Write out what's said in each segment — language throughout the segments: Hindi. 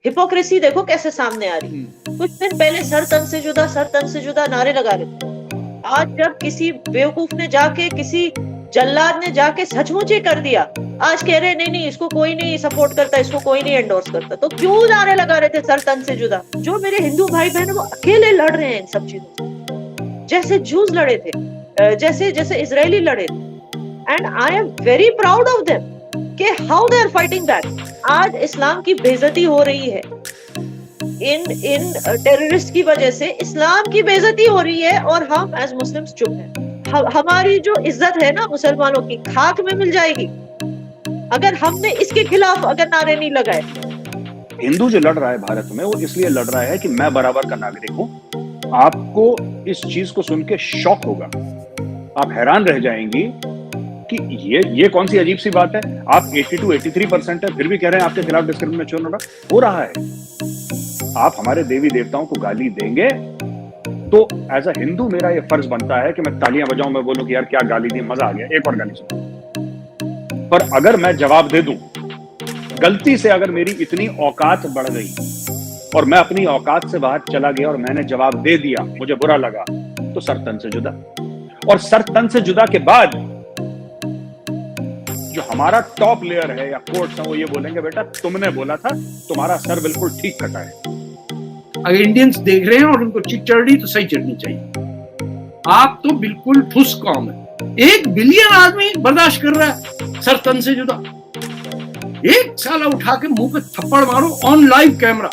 हिपोक्रेसी देखो कैसे सामने आ रही है। कुछ दिन पहले सर तन से जुदा नारे लगा रहे थे। आज जब किसी बेवकूफ ने जाके, किसी जल्लाद ने जाके सचमुच ही कर दिया, आज कह रहे नहीं नहीं इसको कोई नहीं सपोर्ट करता, इसको कोई नहीं एंडोर्स करता। तो क्यों नारे लगा रहे थे सर तन से जुदा? जो मेरे हिंदू भाई बहन वो अकेले लड़ रहे हैं इन सब चीजों से, जैसे जूस लड़े थे, जैसे जैसे इजरायली लड़े थे। And I am very proud of them कि how they are fighting back. आज इस्लाम की बेइज्जती हो रही है, इन टेररिस्ट की वजह से इस्लाम की बेइज्जती हो रही है, और हम एज मुस्लिम्स चुप हैं। हमारी जो इज्जत है ना मुसलमानों की, खाक में मिल जाएगी अगर हमने इसके खिलाफ अगर नारे नहीं लगाए। हिंदू जो लड़ रहा है भारत में, वो इसलिए लड़ रहा है कि मैं बराबर का नागरिक हूं। आपको इस चीज को सुन के शॉक होगा, आप हैरान रह जाएंगी कि ये कौन सी अजीब सी बात है। आप 82-83% है, फिर भी कह रहे हैं आपके खिलाफ डिस्क्रिमिनेशन हो रहा है। आप हमारे देवी देवताओं को गाली देंगे तो एज अ हिंदू मेरा ये फर्ज बनता है कि मैं तालियां बजाऊं, मैं बोलूं कि यार क्या गाली दी, मजा आ गया, एक और गाली सुनो। पर अगर मैं जवाब दे दूं, गलती से अगर मेरी इतनी औकात बढ़ गई और मैं अपनी औकात से बाहर चला गया और मैंने जवाब दे दिया, मुझे बुरा लगा, तो सर तन से जुदा। और सर तन से जुदा के बाद जो हमारा टॉप लेयर है या कोर्ट्स हैं, वो ये बोलेंगे बेटा तुमने बोला था, तुम्हारा सर बिल्कुल ठीक कटा है। अगर इंडियंस देख रहे हैं और उनको चिट चढ़ रही तो सही चढ़नी चाहिए। आप तो बिल्कुल ठुस कौम है। 1 बिलियन आदमी बर्दाश्त कर रहा है सर तन से जुदा। एक साला उठा के मुंह पे थप्पड़ मारो ऑन लाइव कैमरा।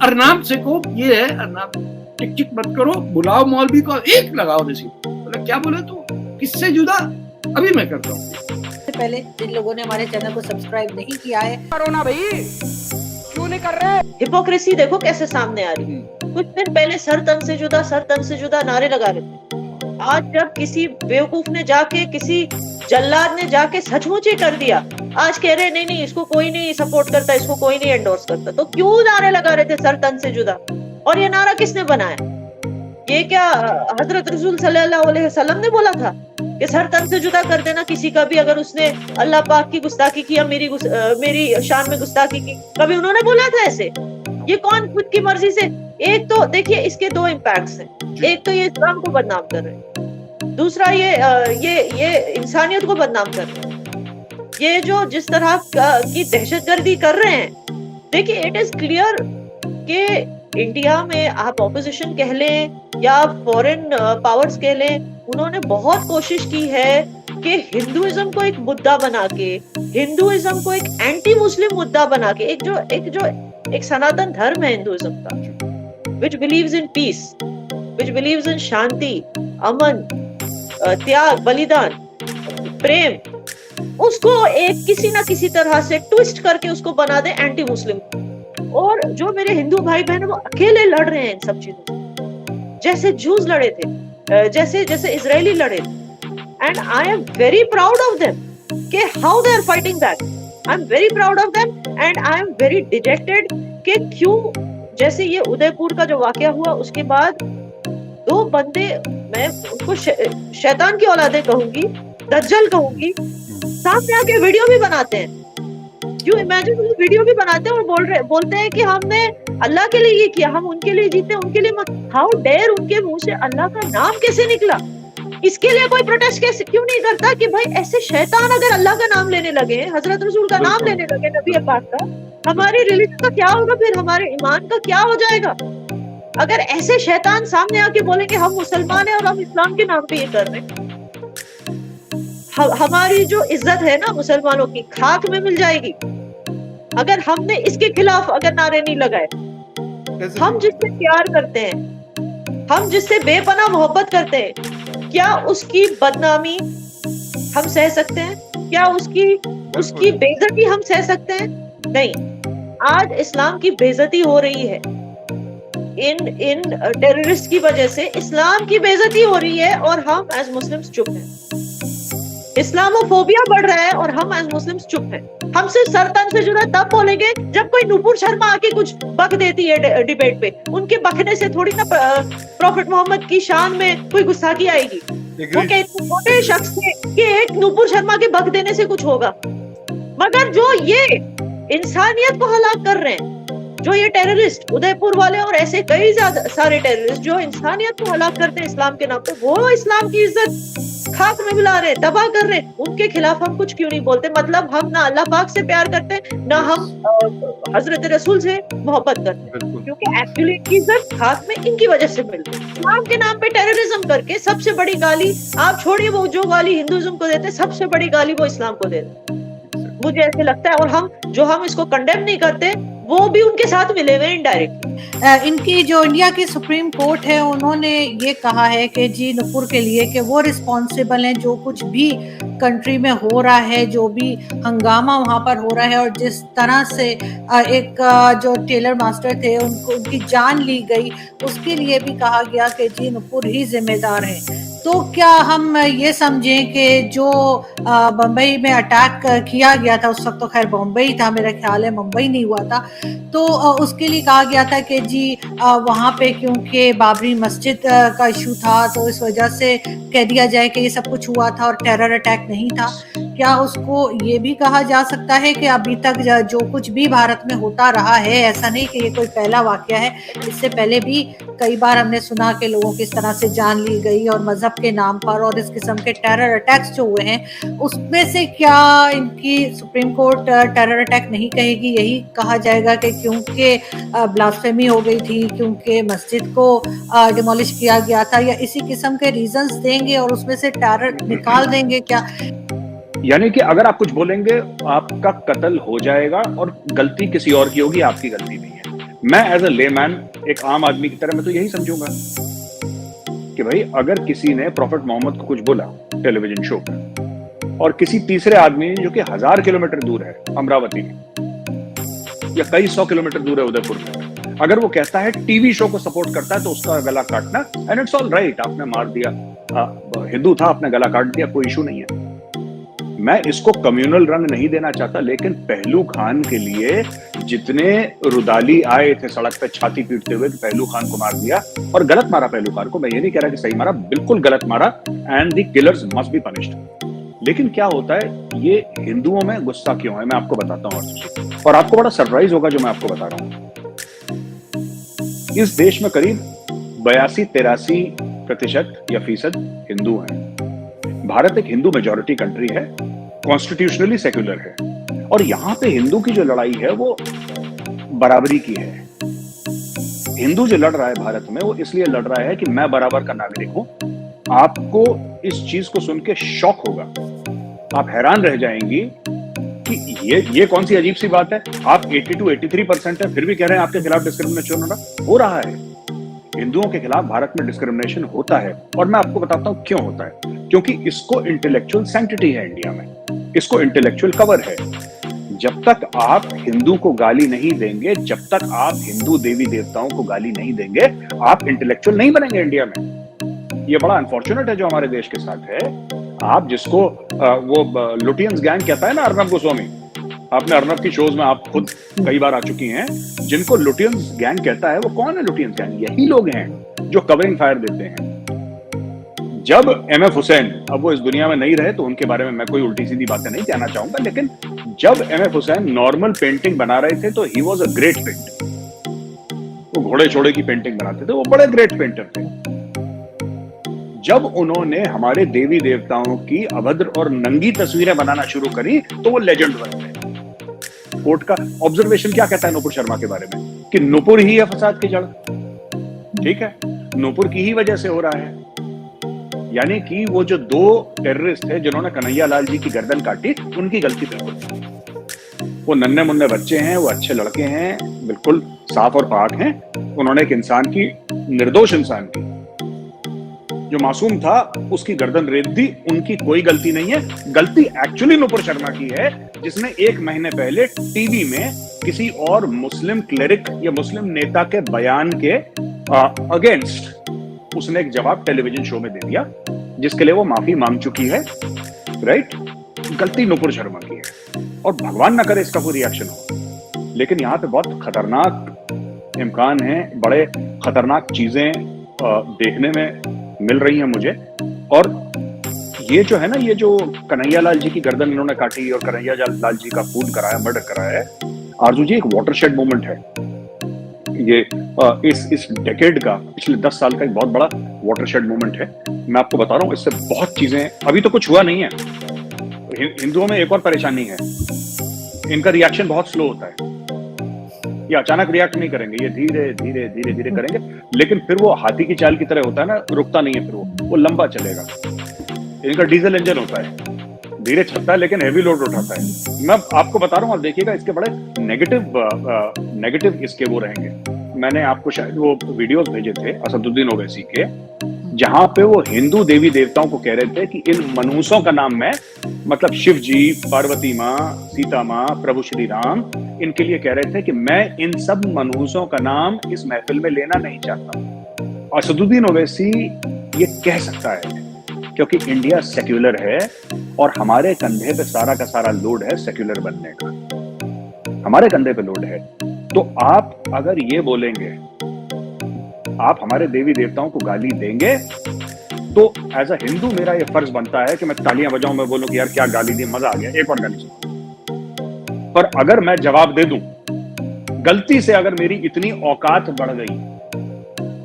अरनाब से को ये है, अरनाब टिक टिक मत करो, बुलाओ मौलवी को, एक लगाओ देसी। बोले क्या बोले तू, किससे जुदा? अभी मैं करता हूँ। पहले जिन लोगों ने हमारे चैनल को सब्सक्राइब नहीं किया है, करो ना भाई, क्यों नहीं कर रहे? हिपोक्रेसी देखो कैसे सामने आ रही है। कुछ दिन पहले सर तन से जुदा नारे लगा रहे थे। आज जब किसी बेवकूफ ने जाके, किसी जल्लाद ने जाके सचमुच ही कर दिया, आज कह रहे नहीं नहीं इसको कोई नहीं सपोर्ट करता, इसको कोई नहीं एंडोर्स करता। तो क्यों नारे लगा रहे थे सर तन से जुदा? और ये नारा किसने बनाया? ये क्या हजरत रसूल सल्लल्लाहु अलैहि वसल्लम ने बोला था कि सर तन से जुदा कर देना किसी का भी, अगर उसने अल्लाह पाक की गुस्ताखी की या मेरी शान में गुस्ताखी की? कभी उन्होंने बोला था ऐसे? ये कौन खुद की मर्जी से? एक तो देखिए इसके 2 इम्पैक्ट्स हैं। एक तो ये इस्लाम को बदनाम कर रहे हैं, दूसरा ये इंसानियत को बदनाम कर रहे हैं। ये जो जिस तरह की दहशतगर्दी कर रहे हैं, देखिए इट इज क्लियर कि इंडिया में आप ऑपोजिशन कह लें या फॉरेन पावर्स कह लें, उन्होंने बहुत कोशिश की है कि हिंदुइज्म को एक मुद्दा बना के, हिंदुइज्म को एक एंटी मुस्लिम मुद्दा बना के, एक सनातन धर्म है हिंदुइज्म का, which believes in peace, which believes in शांति, अमन, त्याग, बलिदान, प्रेम, उसको एक किसी ना किसी तरह से ट्विस्ट करके उसको बना दे एंटी मुस्लिम। और जो मेरे हिंदू भाई बहन वो अकेले लड़ रहे हैं इन सब चीजों से, जैसे जूस लड़े थे, जैसे जैसे इजरायली लड़े थे। And I am very proud of them कि how they are fighting back. I am very proud of them and I am very dejected कि क्यों, जैसे ये उदयपुर का जो वाकया हुआ उसके बाद 2 बंदे, मैं उनको शैतान की औलादे कहूंगी, दज्जल कहूंगी, सामने आके वीडियो भी बनाते हैं। यू इमेजिन, वीडियो भी बनाते हैं और बोलते हैं कि हमने अल्लाह के लिए ये किया, हम उनके लिए जीते, उनके लिए मत। हाउ डेयर, उनके मुंह से अल्लाह का नाम कैसे निकला? इसके लिए कोई प्रोटेस्ट कैसे क्यों नहीं करता कि भाई ऐसे शैतान अगर अल्लाह का नाम लेने लगे, हजरत रसूल का नाम लेने लगे, नबी पाक का, हमारे रिलीजन का क्या होगा? फिर हमारे ईमान का क्या हो जाएगा? अगर ऐसे शैतान सामने आके बोलेंगे हम मुसलमान हैं और हम इस्लाम के नाम पे ये कर रहे हैं, हमारी जो इज्जत है ना मुसलमानों की, खाक में मिल जाएगी अगर हमने इसके खिलाफ अगर नारे नहीं लगाए। हम जिससे प्यार करते हैं, हम जिससे बेपनाह मोहब्बत करते हैं, क्या उसकी बदनामी हम सह सकते हैं? क्या उसकी बेइज्जती हम सह सकते हैं? नहीं। आज इस्लाम की बेइज्जती हो रही है, इन टेररिस्ट की वजह से इस्लाम की बेइज्जती हो रही है, और हम एज मुस्लिम्स चुप हैं। इस्लामोफोबिया बढ़ रहा है और हम एज मुस्लिम्स चुप हैं। हम सिर्फ सर तन से जुदा तब बोलेंगे जब कोई नुपुर शर्मा आके कुछ बक देती है डिबेट पे। उनके बकने से थोड़ी ना प्रॉफिट मोहम्मद की शान में कोई गुस्ताखी आएगी। वो कहते छोटे शख्स से कि एक नुपुर शर्मा के बक देने से कुछ होगा, मगर जो ये इंसानियत को हलाक कर रहे हैं, जो ये टेररिस्ट उदयपुर वाले और ऐसे कई सारे टेररिस्ट जो इंसानियत को हलाक करते हैं इस्लाम के नाम पे, वो इस्लाम की इज्जत खाक में मिला रहे, तबाह कर रहे, उनके खिलाफ हम कुछ क्यों नहीं बोलते? मतलब हम ना अल्लाह पाक से प्यार करते हैं, ना हम हजरत रसूल से मोहब्बत करते हैं, क्योंकि एक्चुअली इनकी इज्जत खाक में इनकी वजह से मिल रही है। इस्लाम के नाम पे टेररिज्म करके सबसे बड़ी गाली, आप छोड़िए वो जो गाली हिंदुइज्म को देते, सबसे बड़ी गाली वो इस्लाम को देते, मुझे ऐसे लगता है। और हम इसको कंडेम नहीं करते, वो भी उनके साथ मिले हुए इनडायरेक्टली। इनकी जो इंडिया की सुप्रीम कोर्ट है, उन्होंने ये कहा है कि जी नुपुर के लिए कि वो रिस्पॉन्सिबल हैं, जो कुछ भी कंट्री में हो रहा है, जो भी हंगामा वहाँ पर हो रहा है, और जिस तरह से एक जो टेलर मास्टर थे उनकी जान ली गई, उसके लिए भी कहा गया कि जी नुपुर ही जिम्मेदार है। तो क्या हम ये समझें कि जो बम्बई में अटैक किया गया था, उस वक्त तो खैर बम्बई था, मेरा ख्याल है मुंबई नहीं हुआ था, तो उसके लिए कहा गया था कि जी वहाँ पे क्योंकि बाबरी मस्जिद का इशू था, तो इस वजह से कह दिया जाए कि ये सब कुछ हुआ था और टेरर अटैक नहीं था। क्या उसको ये भी कहा जा सकता है कि अभी तक जो कुछ भी भारत में होता रहा है, ऐसा नहीं कि ये कोई पहला वाकया है, इससे पहले भी कई बार हमने सुना कि लोगों की इस तरह से जान ली गई और मजहब के नाम पर, और इस किस्म के टेरर अटैक्स जो हुए हैं, उसमें से क्या इनकी सुप्रीम कोर्ट टेरर अटैक नहीं कहेगी? यही कहा जाएगा कि क्योंकि ब्लास्फेमी हो गई थी, क्योंकि मस्जिद को डिमोलिश किया गया था, या इसी किस्म के रीजंस देंगे और उसमें से टेरर निकाल देंगे क्या? यानी कि अगर आप कुछ बोलेंगे आपका कत्ल हो जाएगा और गलती किसी और की होगी, आपकी गलती नहीं है। मैं एज अ लेमैन, एक आम आदमी की तरह मैं तो यही समझूंगा कि भाई अगर किसी ने प्रॉफेट मोहम्मद को कुछ बोला टेलीविजन शो पर, और किसी तीसरे आदमी जो कि 1000 किलोमीटर दूर है अमरावती या कई 100 किलोमीटर दूर है उदयपुर में, अगर वो कहता है टीवी शो को सपोर्ट करता है, तो उसका गला काटना, एंड इट्स ऑल राइट, आपने मार दिया, हिंदू था, आपने गला काट दिया, कोई इशू नहीं है। मैं इसको कम्युनल रंग नहीं देना चाहता, लेकिन पहलू खान के लिए जितने रुदाली आए थे सड़क पे छाती पीटते हुए कि पहलू खान को मार दिया, और गलत मारा पहलू खान को, मैं ये नहीं कह रहा कि सही मारा, बिल्कुल गलत मारा, and the killers must be punished. लेकिन क्या होता है, ये हिंदुओं में गुस्सा क्यों है, मैं आपको बताता हूँ, और आपको बड़ा सरप्राइज होगा जो मैं आपको बता रहा हूँ। इस देश में करीब 82-83% या फीसद हिंदू हैं। भारत एक हिंदू मेजॉरिटी कंट्री है, कॉन्स्टिट्यूशनली सेक्युलर है, और यहां पे हिंदू की जो लड़ाई है वो बराबरी की है। हिंदू जो लड़ रहा है भारत में, वो इसलिए लड़ रहा है कि मैं बराबर का नागरिक हूं। आपको इस चीज को सुन के शॉक होगा, आप हैरान रह जाएंगी कि ये कौन सी अजीब सी बात है। आप 82-83% है, फिर भी कह रहे हैं आपके खिलाफ डिस्क्रिमिनेशन हो रहा है। हिंदुओं के खिलाफ भारत में डिस्क्रिमिनेशन होता है, और मैं आपको बताता हूं क्यों होता है। क्योंकि इसको इंटेलेक्चुअल सैंक्टिटी है इंडिया में, इसको इंटेलेक्चुअल कवर है। जब तक आप हिंदू को गाली नहीं देंगे, जब तक आप हिंदू देवी देवताओं को गाली नहीं देंगे, आप इंटेलेक्चुअल नहीं बनेंगे इंडिया में। ये बड़ा अनफॉर्चुनेट है जो हमारे देश के साथ है। आप जिसको वो लुटियंस गैंग कहता है ना, अर्नब गोस्वामी, आपने अर्नब की शोज में आप खुद कई बार आ चुकी हैं, जिनको लुटियंस गैंग कहता है, वो कौन है लुटियंस गैंग? यही लोग हैं जो कवरिंग फायर देते हैं। जब MF हुसैन, अब वो इस दुनिया में नहीं रहे, तो उनके बारे में मैं कोई उल्टी सीधी बातें नहीं कहना चाहूंगा, लेकिन जब MF हुसैन नॉर्मल पेंटिंग बना रहे थे, तो he was a great painter. वो घोड़े छोड़े की पेंटिंग बनाते थे, वो बड़े ग्रेट पेंटर थे। जब उन्होंने हमारे देवी देवताओं की अभद्र और नंगी तस्वीरें बनाना शुरू करी, तो वो लेजेंड बन गए। कोर्ट का ऑब्जर्वेशन क्या कहता है नुपुर शर्मा के बारे में, कि नुपुर ही है फसाद की जड़। ठीक है, नुपुर की ही वजह से हो रहा है। यानी कि वो जो 2 टेररिस्ट थे जिन्होंने कन्हैया लाल जी की गर्दन काटी, उनकी गलती बिल्कुल। वो नन्हे मुन्ने बच्चे हैं, वो अच्छे लड़के हैं, बिल्कुल साफ और पाक हैं। उन्होंने एक इंसान की, निर्दोष इंसान की, जो मासूम था, उसकी गर्दन रेत दी, उनकी कोई गलती नहीं है। गलती एक्चुअली नुपुर शर्मा की है, जिसने 1 महीने पहले टीवी में किसी और मुस्लिम क्लेरिक या मुस्लिम नेता के बयान के अगेंस्ट उसने एक जवाब टेलीविजन शो में दे दिया, जिसके लिए वो माफी मांग चुकी है। राइट, गलती नुपुर शर्मा की है, और भगवान ना करे इसका कोई रिएक्शन हो। लेकिन यहाँ पे बहुत खतरनाक इम्कान है, बड़े खतरनाक चीजें देखने में मिल रही हैं मुझे। और ये जो है ना, ये जो कन्हैया लाल जी की गर्दन इन्होंने काटी और कन्हैया लाल जी का खून कराया, मर्डर कराया है, आरजू जी, एक वाटरशेड मूवमेंट है। ये इस डेकेड का, पिछले 10 साल का एक बहुत बड़ा वाटरशेड मूवमेंट है। मैं आपको बता रहा हूँ, इससे बहुत चीजें, अभी तो कुछ हुआ नहीं है। हिंदुओं में एक और परेशानी है, इनका रिएक्शन बहुत स्लो होता है। ये अचानक रिएक्ट नहीं करेंगे, ये धीरे धीरे धीरे धीरे करेंगे, लेकिन फिर वो हाथी की चाल की तरह होता है ना, रुकता नहीं है, फिर वो लंबा चलेगा। इनका डीजल इंजन होता है, धीरे चलता है लेकिन हेवी लोड उठाता है। मैं आपको बता रहा हूँ, आप देखिएगा इसके बड़े नेगेटिव इसके वो रहेंगे। मैंने आपको शायद वो वीडियोस भेजे थे असदुद्दीन ओवैसी के, जहां पे वो हिंदू देवी देवताओं को कह रहे थे कि इन मनहूसों का नाम मैं, मतलब शिव जी, पार्वती माँ, सीता माँ, प्रभु श्री राम, इनके लिए कह रहे थे कि मैं इन सब मनहूसों का नाम इस महफिल में लेना नहीं चाहता। असदुद्दीन ओवैसी ये कह सकता है क्योंकि इंडिया सेक्युलर है और हमारे कंधे पे सारा का सारा लोड है सेक्युलर बनने का, हमारे कंधे पे लोड है। तो आप अगर ये बोलेंगे, आप हमारे देवी देवताओं को गाली देंगे, तो एज अ हिंदू मेरा ये फर्ज बनता है कि मैं तालियां बजाऊं, मैं बोलूं कि यार क्या गाली दी, मजा आ गया, एक और गाली सुनो। पर अगर मैं जवाब दे दूं, गलती से अगर मेरी इतनी औकात बढ़ गई,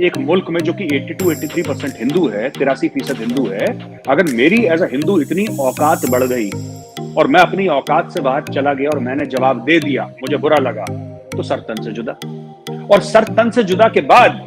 एक मुल्क में जो कि 82-83% हिंदू है, 83% हिंदू है, अगर मेरी एज अ हिंदू इतनी औकात बढ़ गई और मैं अपनी औकात से बाहर चला गया और मैंने जवाब दे दिया, मुझे बुरा लगा, तो सर तन से जुदा। और सर तन से जुदा के बाद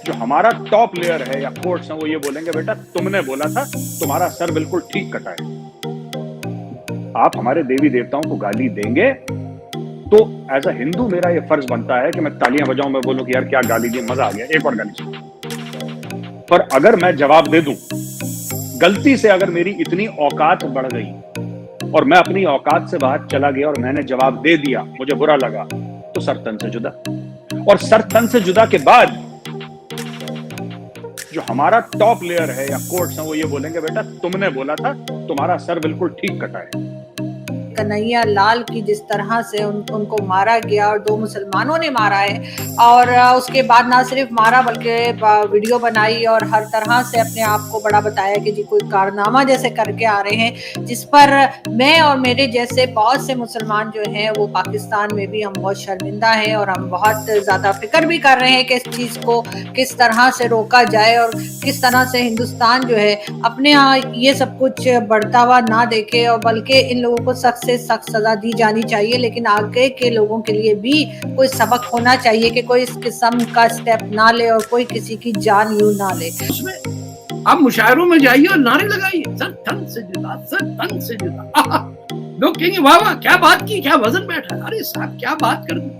जो हमारा टॉप लेयर है या कोर्ट्स हैं, वो ये बोलेंगे बेटा तुमने बोला था, तुम्हारा सर बिल्कुल ठीक कटा है। आप हमारे देवी देवताओं को गाली देंगे, तो एज अ हिंदू मेरा ये फर्ज बनता है कि मैं तालियां बजाऊं, मैं बोलूं कि यार क्या गाली दी, मजा आ गया, एक और गाली सुनो। पर अगर मैं जवाब दे दूं, गलती से अगर मेरी इतनी औकात बढ़ गई और मैं अपनी औकात से बाहर चला गया और मैंने जवाब दे दिया, मुझे बुरा लगा, तो सर तन से जुदा। और सर तन से जुदा के बाद जो हमारा टॉप लेयर है या कोर्ट्स हैं, वो ये बोलेंगे बेटा तुमने बोला था, तुम्हारा सर बिल्कुल ठीक कटा है। कन्हैया लाल की जिस तरह से उनको मारा गया और 2 मुसलमानों ने मारा है, और उसके बाद ना सिर्फ मारा बल्कि वीडियो बनाई और हर तरह से अपने आप को बड़ा बताया कि जी कोई कारनामा जैसे करके आ रहे हैं, जिस पर मैं और मेरे जैसे बहुत से मुसलमान जो हैं वो पाकिस्तान में भी हम बहुत शर्मिंदा हैं और हम बहुत ज़्यादा फिक्र भी कर रहे हैं कि इस चीज़ को किस तरह से रोका जाए और किस तरह से हिंदुस्तान जो है अपने यहाँ ये सब कुछ बढ़ता हुआ ना देखे, और बल्कि इन लोगों को सख्त से सख्त सजा दी जानी चाहिए, लेकिन आगे के लोगों के लिए भी कोई सबक होना चाहिए कि कोई इस किस्म का स्टेप ना ले और कोई किसी की जान यूं ना ले। उसमें आप मुशायरों में जाइए और नारे लगाइए, सर तन से जुदा, सर तन से जुदा। लोग कहेंगे वाह वाह क्या बात की, क्या वजन बैठा। अरे साहब क्या बात कर दी,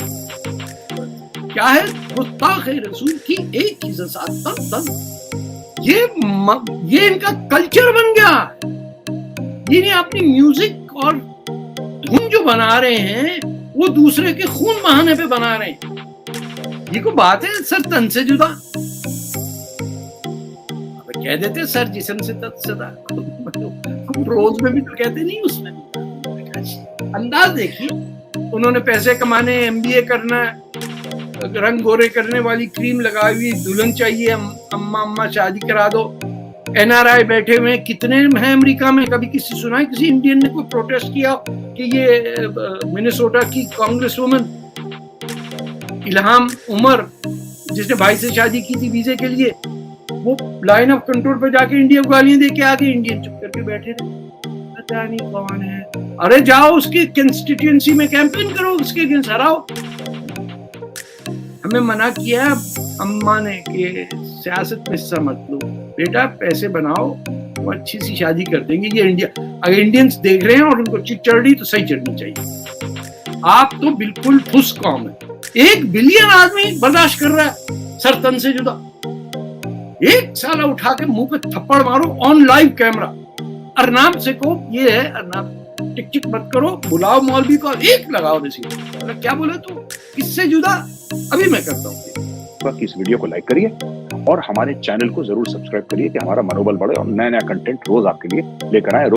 क्या है गुस्ताखे रसूल की एक ही साथ तन तन। ये इनका कल्चर बन गया। ये अपनी म्यूजिक और धुन जो बना रहे हैं वो दूसरे के खून बहाने पे बना रहे हैं। ये को बात है सर तन से जुदा। अब कह देते सर जिस्म से तन सदा, रोज में भी तो कहते नहीं, उसमें अंदाज देखिए। उन्होंने पैसे कमाने, MBA करना, रंग गोरे करने वाली क्रीम लगाई हुई दुल्हन चाहिए, अम्मा शादी करा दो। NRI बैठे हुए कितने हैं अमेरिका में। कभी किसी सुना है किसी इंडियन ने कोई प्रोटेस्ट किया कि ये मिनेसोटा की कांग्रेस वुमन इल्हाम उमर, जिसने भाई से शादी की थी वीजे के लिए, वो लाइन ऑफ कंट्रोल पे जाके इंडिया को गालियां दे के आगे इंडियन चुप करके बैठे थे, पता नहीं कौन है। अरे जाओ उसकी कंस्टिट्यूएंसी में कैंपेन करो, उसके अगेंस्ट हराओ। हमें मना किया अम्मा ने कि सियासत में हिस्सा मत लो बेटा, पैसे बनाओ, वो अच्छी सी शादी कर देंगे। ये इंडिया, अगर इंडियंस देख रहे हैं और उनको चिट चढ़ रही तो सही चढ़नी चाहिए। आप तो बिल्कुल ठुस कौम है। 1 बिलियन आदमी बर्दाश्त कर रहा है सर तन से जुदा। एक साला उठा के मुंह पे थप्पड़ मारो ऑन लाइव कैमरा। अरनाम से को ये है, अरनाम टिक टिक मत करो, बुलाओ मौलवी को, एक लगाओ रिसीव। मतलब क्या बोले तो किससे जुदा। अभी मैं करता हूँ। इस वीडियो को लाइक करिए और हमारे चैनल को जरूर सब्सक्राइब करिए कि हमारा मनोबल बढ़े और नया नया कंटेंट रोज आपके लिए लेकर आए।